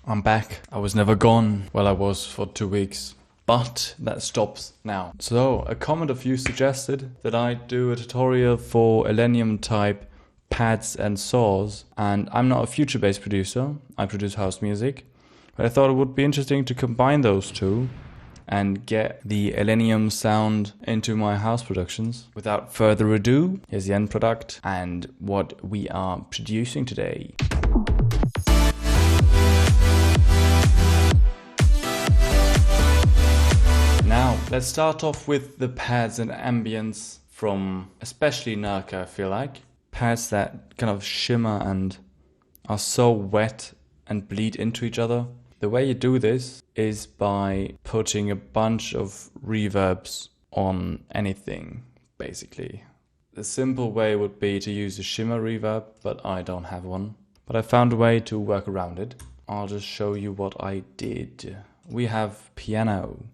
I'm back. I was never gone. Well, I was for 2 weeks. But that stops now. So, a comment of you suggested that I do a tutorial for Illenium type pads and saws. And I'm not a future-based producer. I produce house music. But I thought it would be interesting to combine those two and get the Illenium sound into my house productions. Without further ado, here's the end product and what we are producing today. Now, let's start off with the pads and ambience from especially Nurka, I feel like. Pads that kind of shimmer and are so wet and bleed into each other. The way you do this is by putting a bunch of reverbs on anything, basically. The simple way would be to use a shimmer reverb, but I don't have one. But I found a way to work around it. I'll just show you what I did. We have piano.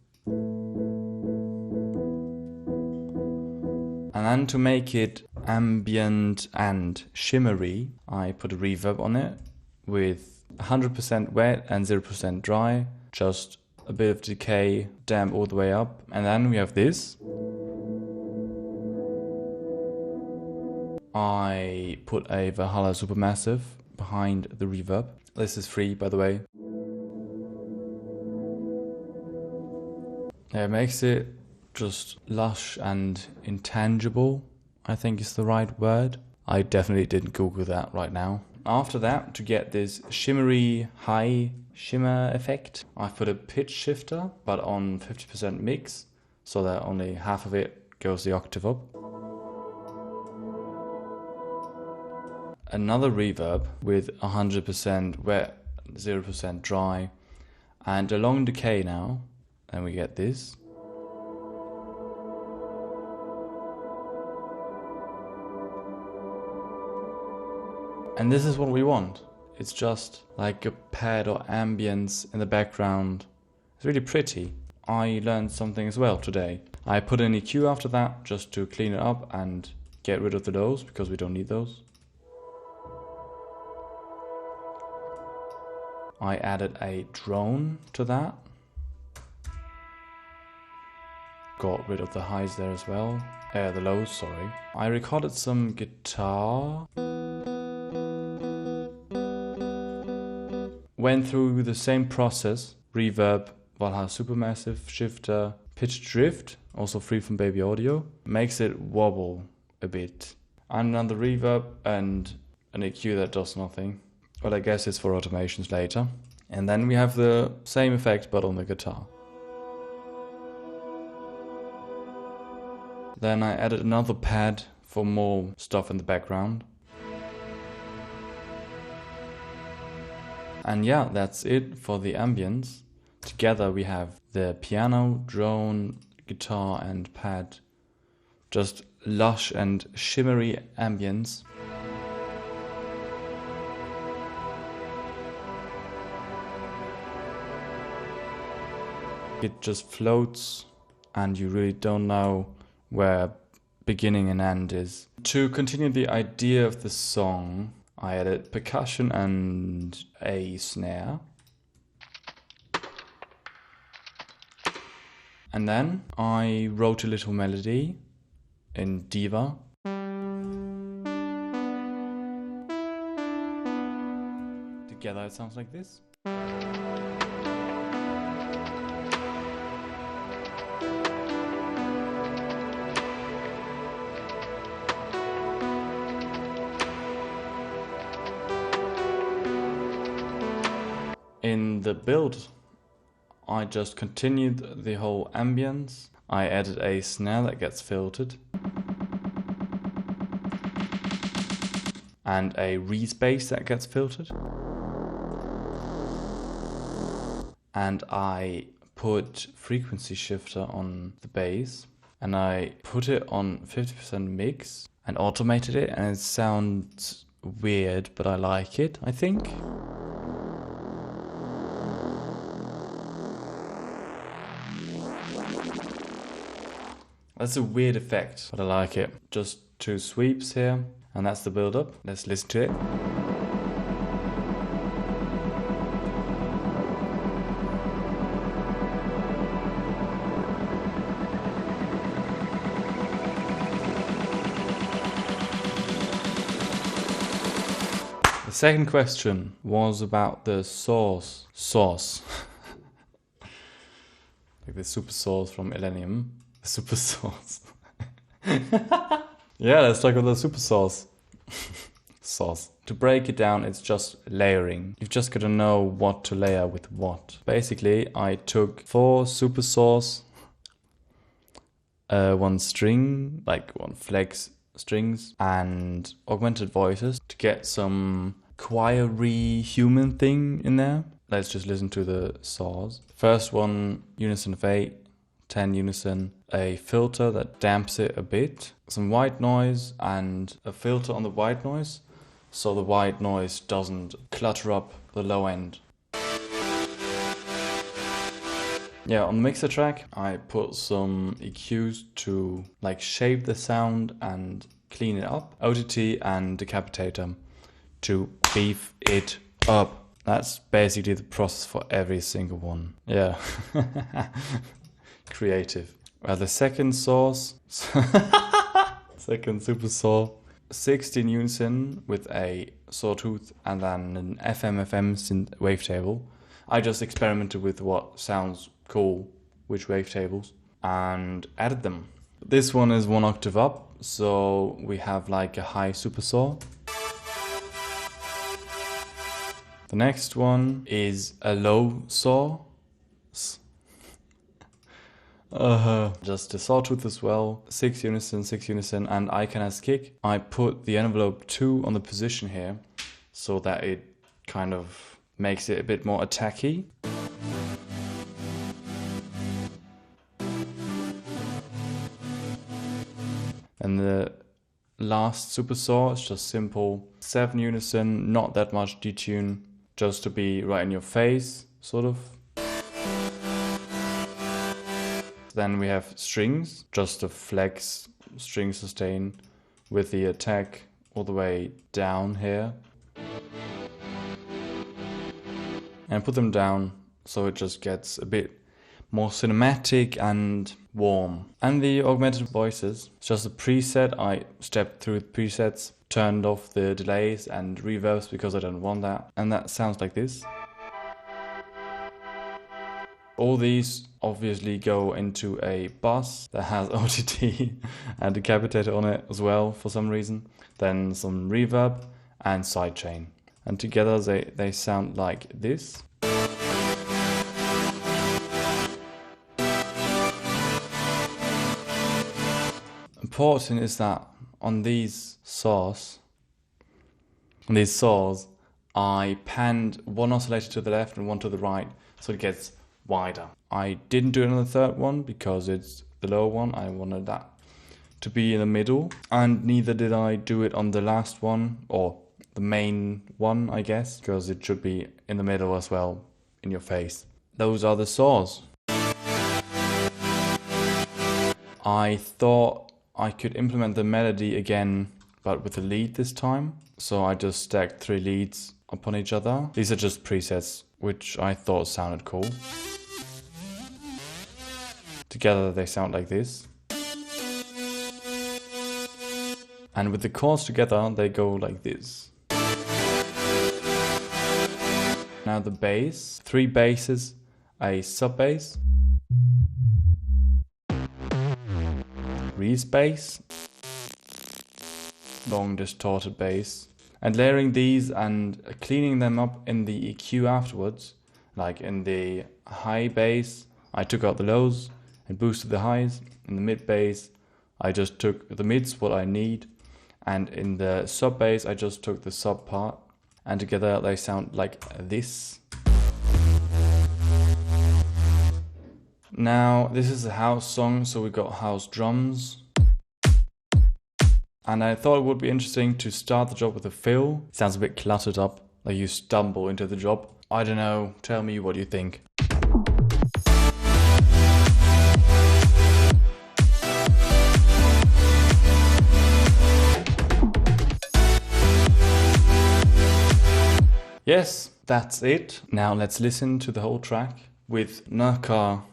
And then to make it ambient and shimmery, I put a reverb on it with 100% wet and 0% dry, just a bit of decay, damp all the way up. And then we have this. I put a Valhalla Supermassive behind the reverb. This is free, by the way. It makes it just lush and intangible, I think is the right word. I definitely didn't Google that right now. After that, to get this shimmery high shimmer effect, I've put a pitch shifter, but on 50% mix, so that only half of it goes the octave up. Another reverb with 100% wet, 0% dry, and a long decay now, and we get this. And this is what we want. It's just like a pad or ambience in the background. It's really pretty. I learned something as well today. I put an EQ after that just to clean it up and get rid of the lows because we don't need those. I added a drone to that. Got rid of the highs there as well. The lows, sorry. I recorded some guitar. Went through the same process, reverb, Valhalla Supermassive, shifter, pitch drift, also free from Baby Audio. Makes it wobble a bit. And another reverb and an EQ that does nothing. But I guess it's for automations later. And then we have the same effect but on the guitar. Then I added another pad for more stuff in the background. And yeah, that's it for the ambience. Together we have the piano, drone, guitar and pad. Just lush and shimmery ambience. It just floats and you really don't know where beginning and end is. To continue the idea of the song, I added percussion and a snare. And then I wrote a little melody in Diva. Together it sounds like this. In the build, I just continued the whole ambience. I added a snare that gets filtered. And a respace that gets filtered. And I put frequency shifter on the bass. And I put it on 50% mix and automated it. And it sounds weird, but I like it, I think. That's a weird effect, but I like it. Just 2 sweeps here, and that's the build-up. Let's listen to it. Second question was about the sauce. Sauce. Like the super sauce from Illenium. Super sauce. Yeah, let's talk about the super sauce. Sauce. To break it down, it's just layering. You've just got to know what to layer with what. Basically, I took 4 super sauce, 1 string, like 1 flex strings, and augmented voices to get some choiry human thing in there. Let's just listen to the saws. First one, unison of 8, 10 unison, a filter that damps it a bit, some white noise and a filter on the white noise so the white noise doesn't clutter up the low end. Yeah, on the mixer track I put some EQs to like shape the sound and clean it up, OTT and decapitator to beef it up. That's basically the process for every single one. Yeah. Creative. Well, the second source, second super saw, 16 unison with a sawtooth and then an FM synth wavetable. I just experimented with what sounds cool, which wavetables, and added them. This one is 1 octave up, so we have like a high super saw. The next one is a low saw. Just a sawtooth as well. 6 unison, and I can as kick. I put the envelope 2 on the position here so that it kind of makes it a bit more attacky. And the last super saw is just simple 7 unison, not that much detune, just to be right in your face, sort of. Then we have strings, just a flex string sustain with the attack all the way down here. And put them down so it just gets a bit more cinematic and warm. And the augmented voices, it's just a preset. I stepped through the presets, turned off the delays and reverbs because I don't want that. And that sounds like this. All these obviously go into a bus that has OTT and decapitator on it as well for some reason. Then some reverb and sidechain. And together they sound like this. Important is that on these saws, I panned 1 oscillator to the left and 1 to the right so it gets wider. I didn't do it on the third one because it's the lower one. I wanted that to be in the middle, and neither did I do it on the last one, or the main one, I guess, because it should be in the middle as well, in your face. Those are the saws. I thought I could implement the melody again, but with a lead this time. So I just stacked 3 leads upon each other. These are just presets, which I thought sounded cool. Together they sound like this. And with the chords together, they go like this. Now the bass, 3 basses, a sub bass, Reese bass, long distorted bass, and layering these and cleaning them up in the EQ afterwards. Like in the high bass, I took out the lows and boosted the highs. In the mid bass, I just took the mids, what I need, and in the sub bass, I just took the sub part, and together they sound like this. Now, this is a house song, so we got house drums. And I thought it would be interesting to start the job with a fill. It sounds a bit cluttered up, like you stumble into the job. I don't know, tell me what you think. Yes, that's it. Now let's listen to the whole track with Nurko.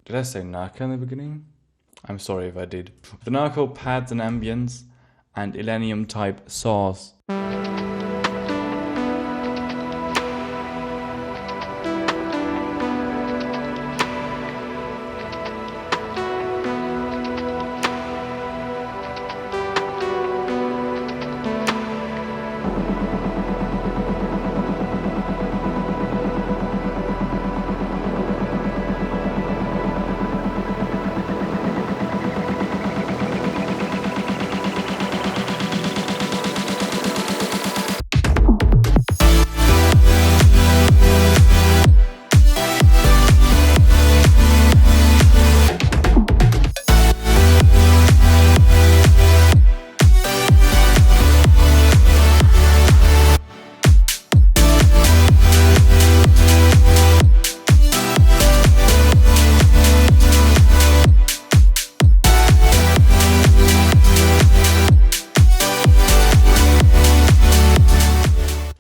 Did I say Narco in the beginning? I'm sorry if I did. The Narco pads and ambience and Illenium type saws.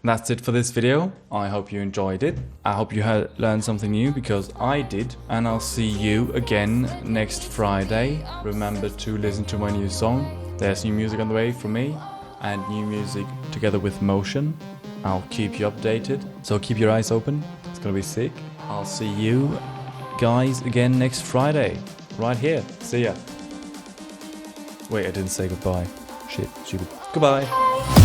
That's it for this video. I hope you enjoyed it. I hope you learned something new, because I did. And I'll see you again next Friday. Remember to listen to my new song. There's new music on the way from me, and new music together with Mocean. I'll keep you updated, so keep your eyes open. It's gonna be sick. I'll see you guys again next Friday, right here. See ya. Wait, I didn't say goodbye. Shit, stupid. Goodbye.